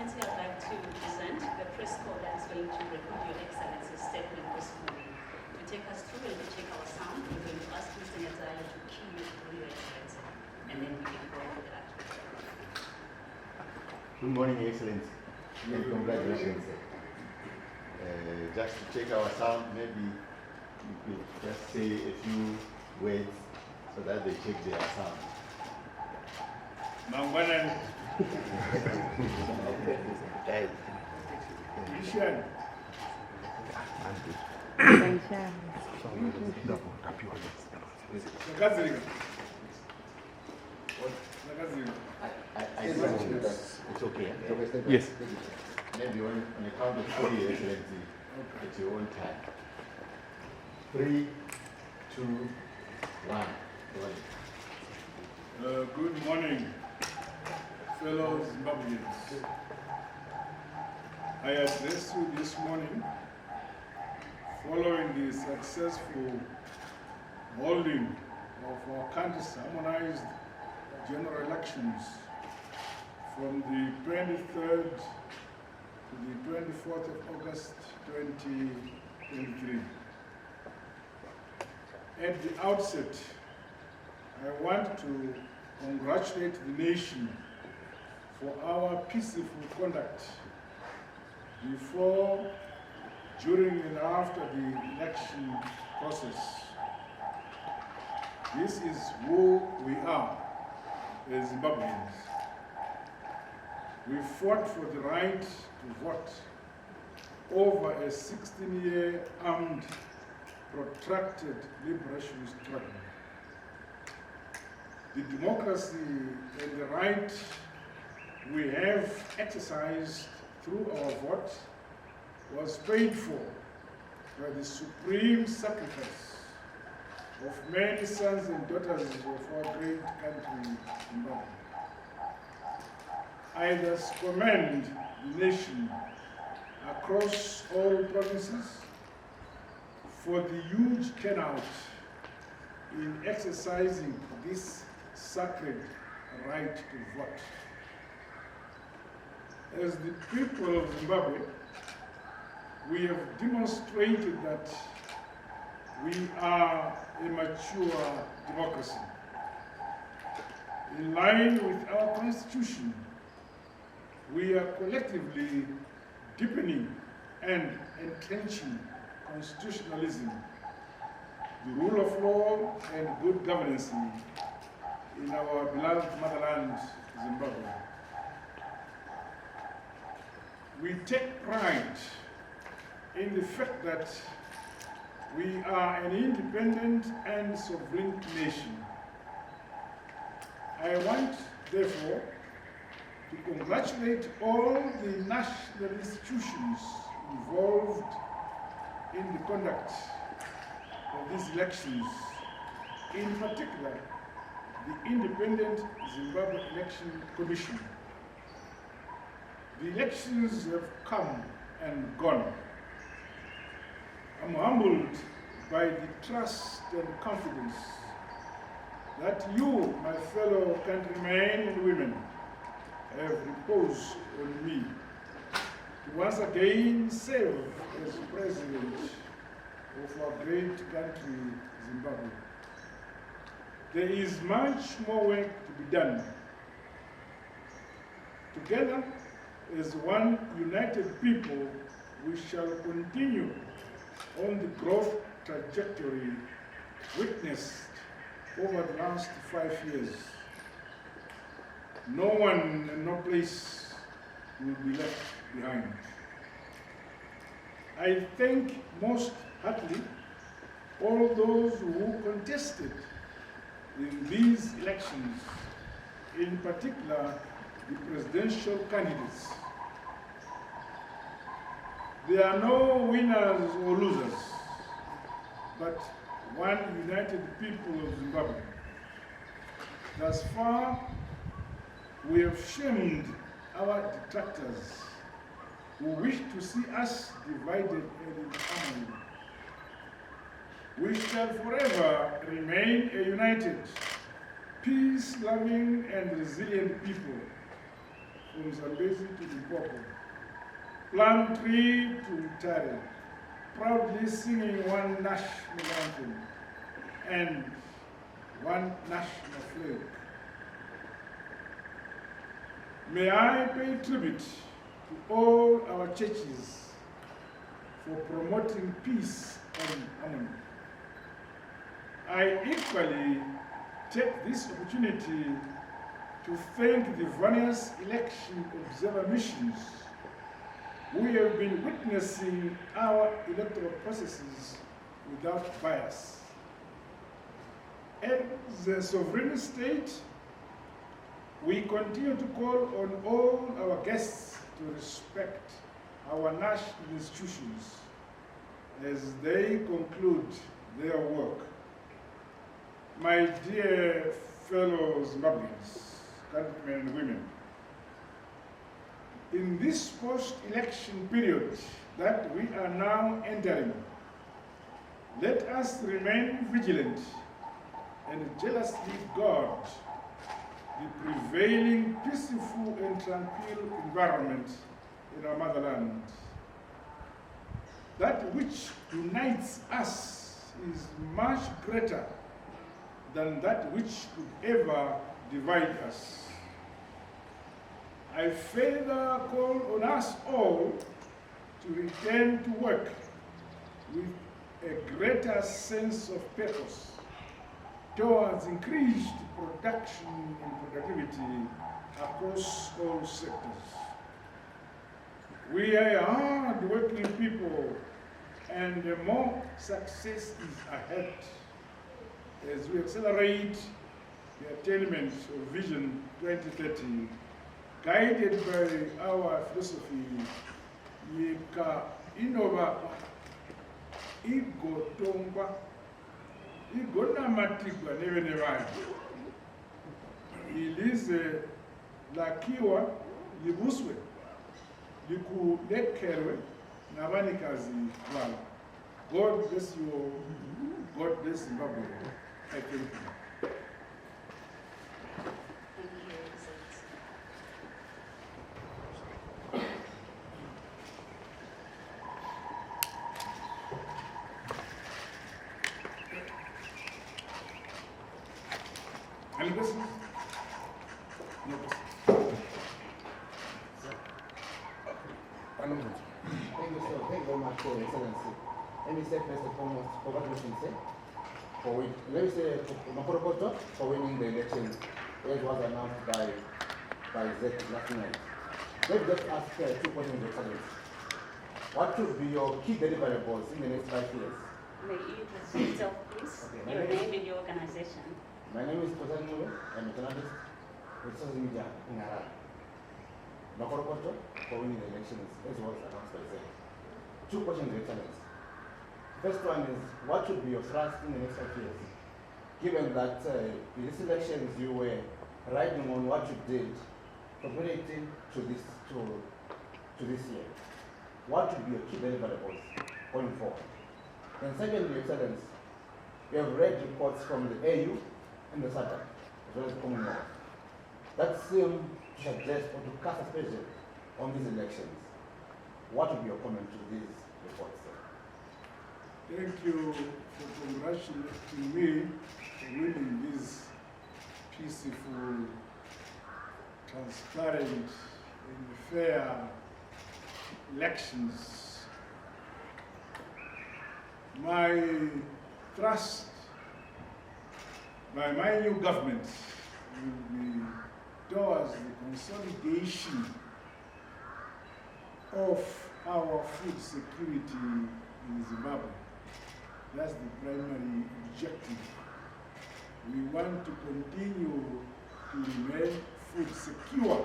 Excellency, I'd like to present the press corps that is going to record Your Excellency's statement this morning. To take us through and to check our sound, we're going to ask Mr. Mnangagwa to key through Your Excellency, and then we can go with that. Good morning, Your Excellency. Congratulations. Just to check our sound, maybe you could just say a few words so that they check their sound. Mangwana. Ishan. I think it's okay. Yes. Maybe on the count of 3, Your Excellency, at your own time. 3, 2, 1. Good morning, fellow Zimbabweans. I address you this morning following the successful holding of our country's harmonized general elections from the 23rd to the 24th of August 2023. At the outset, I want to congratulate the nation for our peaceful conduct before, during, and after the election process. This is who we are as Zimbabweans. We fought for the right to vote over a 16-year armed, protracted liberation struggle. The democracy and the right we have exercised through our vote was paid for by the supreme sacrifice of many sons and daughters of our great country, Zimbabwe. I thus commend the nation across all provinces for the huge turnout in exercising this sacred right to vote. As the people of Zimbabwe, we have demonstrated that we are a mature democracy. In line with our constitution, we are collectively deepening and entrenching constitutionalism, the rule of law, and good governance in our beloved motherland, Zimbabwe. We take pride in the fact that we are an independent and sovereign nation. I want, therefore, to congratulate all the national institutions involved in the conduct of these elections, in particular, the Independent Zimbabwe Election Commission. The elections have come and gone. I'm humbled by the trust and confidence that you, my fellow countrymen and women, have reposed on me to once again serve as President of our great country, Zimbabwe. There is much more work to be done. Together, as one united people, we shall continue on the growth trajectory witnessed over the last 5 years. No one and no place will be left behind. I thank most heartily all those who contested in these elections, in particular the presidential candidates. There are no winners or losers, but one united people of Zimbabwe. Thus far, we have shamed our detractors who wish to see us divided and in harmony. We shall forever remain a united, peace-loving and resilient people, from Zambezi to Limpopo, Plum Tree to Tare, proudly singing one national anthem and one national flag. May I pay tribute to all our churches for promoting peace and harmony. I equally take this opportunity to thank the various election observer missions who have been witnessing our electoral processes without bias. As a sovereign state, we continue to call on all our guests to respect our national institutions as they conclude their work. My dear fellow Zimbabweans, countrymen and women, in this post-election period that we are now entering, let us remain vigilant and jealously guard the prevailing peaceful and tranquil environment in our motherland. That which unites us is much greater than that which could ever divide us. I further call on us all to return to work with a greater sense of purpose towards increased production and productivity across all sectors. We are hard-working people, and more success is ahead as we accelerate the attainment of Vision 2030, guided by our philosophy, Yeka Inova Igotongwa, Igonamatigwa Nevenevai. Ilize lakiwa libuswe likulekelwe nabanikazi babo. God bless you all. God bless Zimbabwe. I thank you. Thank you, Excellency. Any questions? No questions. Thank you, sir. Thank you very much, Your Excellency. Let me say first and foremost, congratulations, sir, let me say, Makorokoto, for winning the election, as was announced by Zek last night. Let me just ask 2 questions, Your Excellency. What should be your key deliverables in the next 5 years? May you introduce yourself, please? Okay, Your name and your organization. My name is President-elect. I'm a journalist with social media in Harare. Makorokoto, for winning the elections, as was announced by Zek. 2 questions, Your Excellency. First one is, what should be your thrust in the next 5 years? Given that in these elections you were riding on what you did from 2018 to this year, what should be your key deliverables going forward? And secondly, Your Excellency, we have read reports from the AU and the SADC, as well as the Commonwealth, that seem to suggest or to cast aspersion on these elections. What would be your comment to these reports, sir? Thank you for congratulating me for winning these peaceful, transparent, and fair elections. My trust by my new government will be towards the consolidation of our food security in Zimbabwe. That's the primary objective. We want to continue to remain food secure,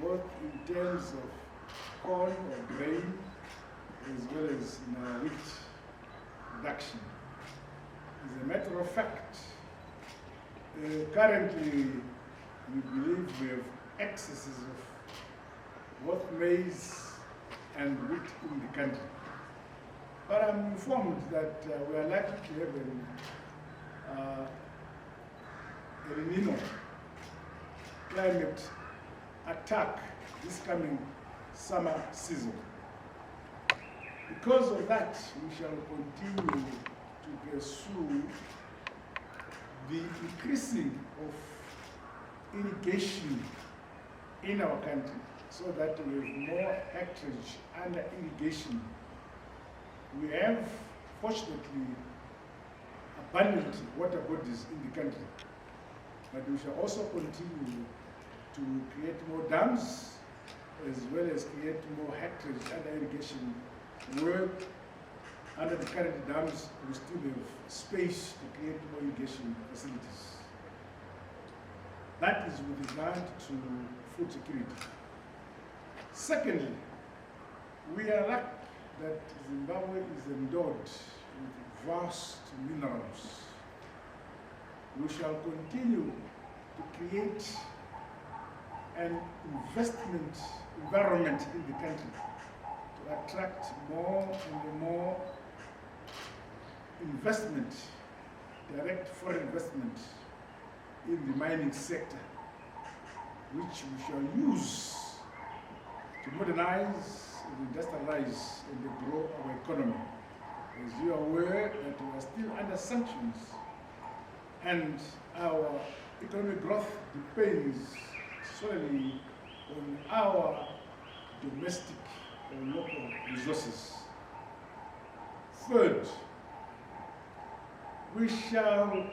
both in terms of corn or grain, as well as in our wheat production. As a matter of fact, currently we believe we have excesses of both maize and wheat in the country. But I'm informed that we are likely to have a El Nino climate attack this coming summer season. Because of that, we shall continue to pursue the increasing of irrigation in our country so that we have more hectarage under irrigation. We have, fortunately, abundant water bodies in the country, but we shall also continue to create more dams as well as create more hectares under irrigation where under the current dams we still have space to create more irrigation facilities. That is with regard to food security. Secondly, we are lucky that Zimbabwe is endowed with vast minerals. We shall continue to create an investment environment in the country to attract more and more investment, direct foreign investment in the mining sector, which we shall use to modernize and industrialize and grow our economy. As you are aware that we are still under sanctions and our economic growth depends solely on our domestic or local resources. Third, we shall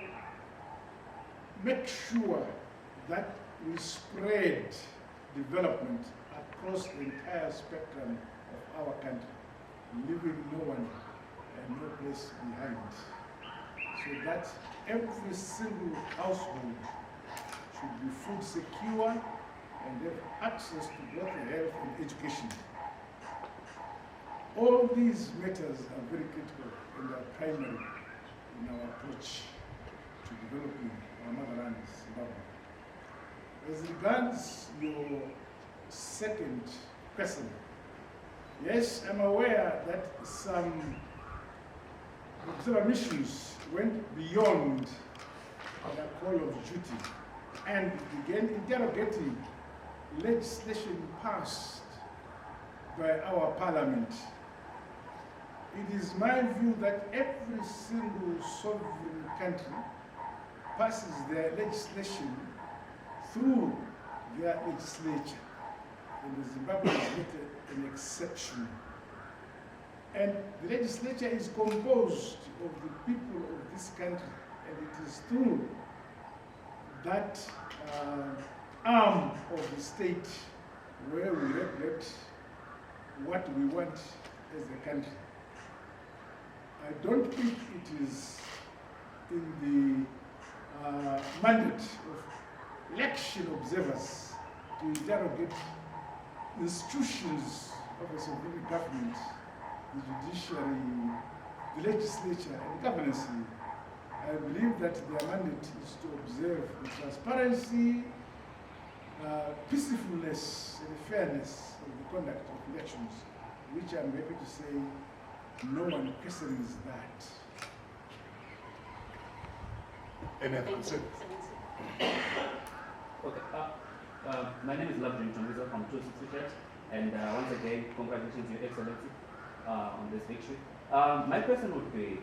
make sure that we spread development across the entire spectrum of our country, leaving no one and no place behind, so that every single household should be food secure and have access to both health and education. All these matters are very critical and are primary in our approach to developing our motherland, Zimbabwe. As regards your second question, yes, I'm aware that some observer missions went beyond their call of duty and began interrogating legislation passed by our parliament. It is my view that every single sovereign country passes their legislation through their legislature, and Zimbabwe is not an exception. And the legislature is composed of the people of this country, and it is through that arm of the state where we regulate what we want as a country. I don't think it is in the mandate of election observers to interrogate institutions of a sovereign government, the judiciary, the legislature, and the governance. I believe that their mandate is to observe the transparency, peacefulness, and the fairness of the conduct of elections, which I'm happy to say no one questions that. Any other concern? Okay. My name is Lavrin Tongiza from 260 and once again, congratulations, Your Excellency, on this victory. My question would be,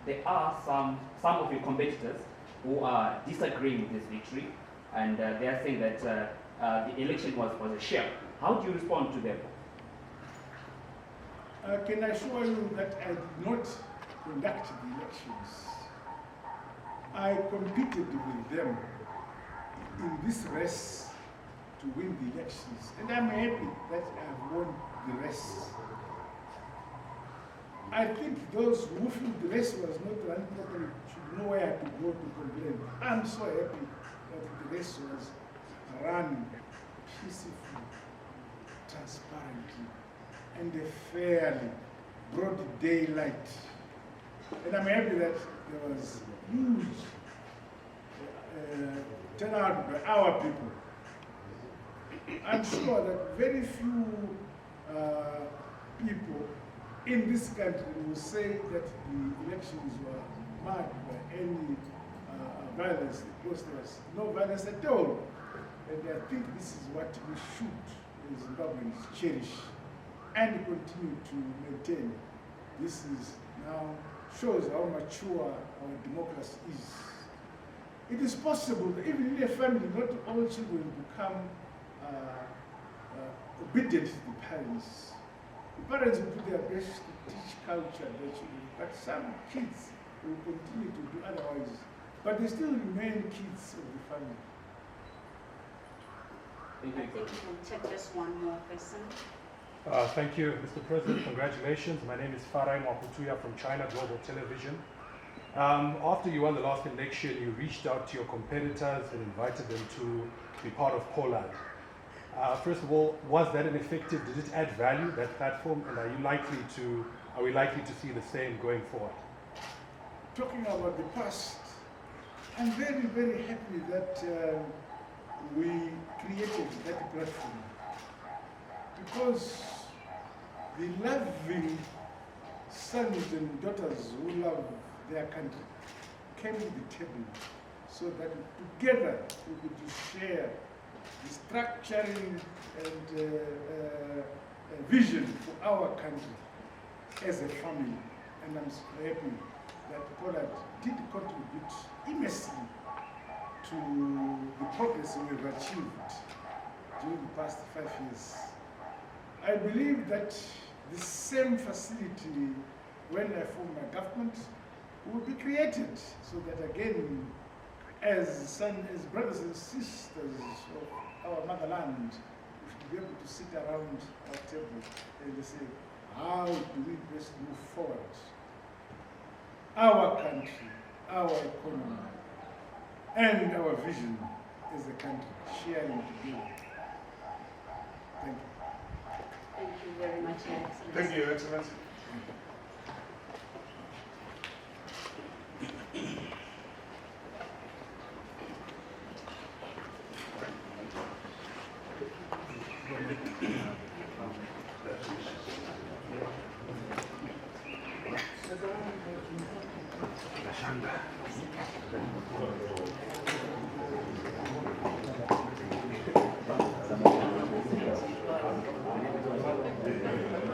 there are some of your competitors who are disagreeing with this victory, and they are saying that the election was a sham. How do you respond to them? Can I assure you that I did not conduct the elections? I competed with them in this race to win the elections, and I'm happy that I've won the race. I think those who feel the race was not run properly should know where to go to complain. I'm so happy that the race was run peacefully, transparently, and fairly, broad daylight. And I'm happy that there was huge turnout by our people. I'm sure that very few people in this country will say that the elections were marked by any violence, because there was no violence at all. And I think this is what we should, as Zimbabweans, cherish and continue to maintain. This is now shows how mature our democracy is. It is possible that even in a family, not all children become obedient to the parents. The parents will do their best to teach culture to their children, but some kids will continue to do otherwise. But they still remain kids of the family. Thank I you. think we'll take just one more person. Thank you, Mr. President. Congratulations. My name is Farai Maputuya from China Global Television. After you won the last election, you reached out to your competitors and invited them to be part of Poland. First of all, was that an effective? Did it add value, that platform? And are we likely to see the same going forward? Talking about the past, I'm very, very happy that we created that platform, because the loving sons and daughters who love their country came to the table so that together we could share the structuring and vision for our country as a family. And I'm so happy that Poland did contribute immensely to the progress we've achieved during the past 5 years. I believe that the same facility, when I form my government, will be created so that again, as brothers and sisters of our motherland, we should be able to sit around our table and say, how do we best move forward? Our country, our economy, and our vision as a country, sharing together. Thank you. Thank you very much, Your Excellency. Thank you, Your Excellency. Shanda.